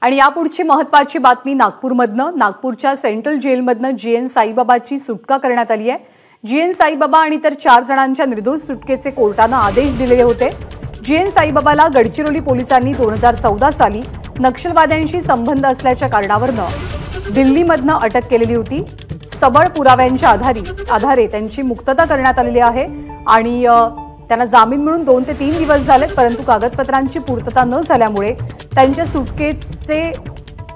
आणि यापुढची महत्त्वाची बातमी नागपूरमधनं। नागपूरच्या सेंट्रल जेलमधनं जीएन साईबाबाची सुटका करण्यात आली आहे। जीएन साईबाबा आणि इतर 4 जणांच्या निर्दोष सुटकेचे कोर्टाने आदेश दिलेले होते। जीएन साईबाबाला गडचिरोली पोलिसांनी 2014 साली नक्षलवाद्यांशी संबंध असल्याच्या कारणावरून दिल्लीमधनं अटक केलेली होती। सबळ पुराव्यांच्या आधारे त्यांची मुक्तता करण्यात आलेली आहे आणि त्यांना जामीन मिळून 2 ते 3 दिवस झालेत, परंतु कागदपत्रांची पूर्तता न झाल्यामुळे त्यांच्या सुटकेचे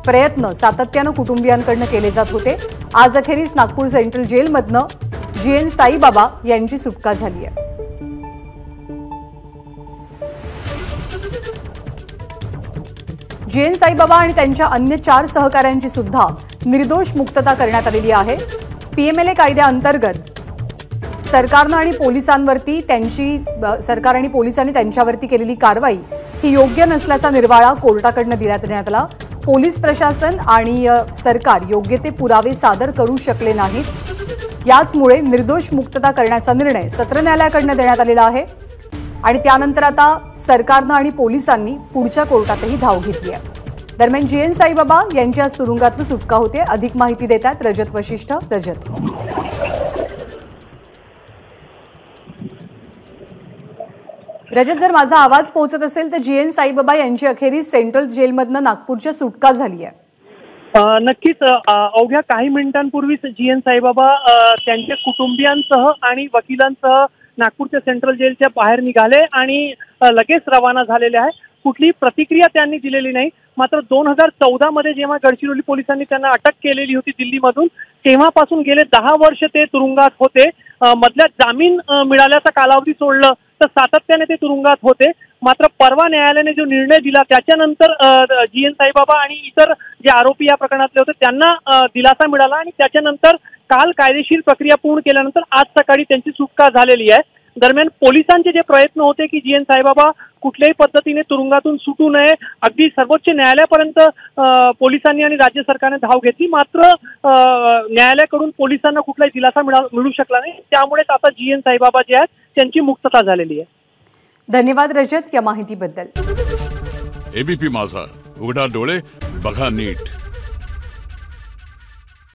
प्रयत्न सातत्याने कुटुंबियांकडून केले जात होते। आज अखेरीस नागपूर सेंट्रल जेलमधनं जीएन साईबाबा यांची सुटका झाली आहे। जीएन साईबाबा आणि त्यांच्या अन्य 4 सहकाऱ्यांची सुद्धा निर्दोष मुक्तता करण्यात आलेली आहे। पीएमएलए कायद्याअंतर्गत सरकारने आणि पोलिसांनी त्यांच्यावरती केलेली कारवाई ही योग्य नसल्याचा निर्वाळा कोर्टाकडून देण्यात आला। पोलीस प्रशासन आणि सरकार योग्य ते पुरावे सादर करू शकले नाहीत। याचमुळे निर्दोष मुक्तता करण्याचा निर्णय सत्र न्यायालयाकडून देण्यात आलेला आहे आणि त्यानंतर आता सरकारने आणि पोलिसांनी पुढच्या कोर्टातही धाव घेतली आहे। दरम्यान जीएन साईबाबा यांची आज तुरुंगातून सुटका होते। अधिक माहिती देतात रजत वशिष्ठ। रजत, जर माझा आवाज पोहोचत असेल तर जीएन साईबाबा यांची अखेरीस सेंट्रल जेलमधनं नागपूरच्या सुटका झाली आहे। नक्कीच अवघ्या काही मिनिटांपूर्वीच जीएन साईबाबा त्यांच्या कुटुंबियांसह आणि वकिलांसह नागपूरच्या सेंट्रल जेलच्या बाहेर निघाले आणि लगेच रवाना झालेले आहे। कुठलीही प्रतिक्रिया त्यांनी दिलेली नाही। मात्र 2014 मध्ये जेव्हा गडचिरोली पोलिसांनी त्यांना अटक केलेली होती दिल्लीमधून, तेव्हापासून गेले 10 वर्ष ते तुरुंगात होते। मधल्या जामीन मिळाल्याचा कालावधी सोडलं तर सातत्याने ते तुरुंगात होते। मात्र परवा न्यायालयाने जो निर्णय दिला त्याच्यानंतर जीएन साईबाबा आणि इतर जे आरोपी या प्रकरणातले होते त्यांना दिलासा मिळाला आणि त्याच्यानंतर काल कायदेशीर प्रक्रिया पूर्ण केल्यानंतर आज सकाळी त्यांची सुटका झालेली आहे। दरम्यान पोलिसांचे जे प्रयत्न होते की जीएन साईबाबा कुठल्याही पद्धतीने तुरुंगातून सुटू नये, अगदी सर्वोच्च न्यायालयापर्यंत पोलिसांनी आणि राज्य सरकारने धाव घेतली, मात्र न्यायालयाकडून पोलिसांना कुठलाही दिलासा मिळू शकला नाही। त्यामुळेच आता जीएन साईबाबा जे आहेत त्यांची मुक्तता झालेली आहे। धन्यवाद रजत या माहितीबद्दल। एबीपी माझा, उघडा डोळे बघा नीट।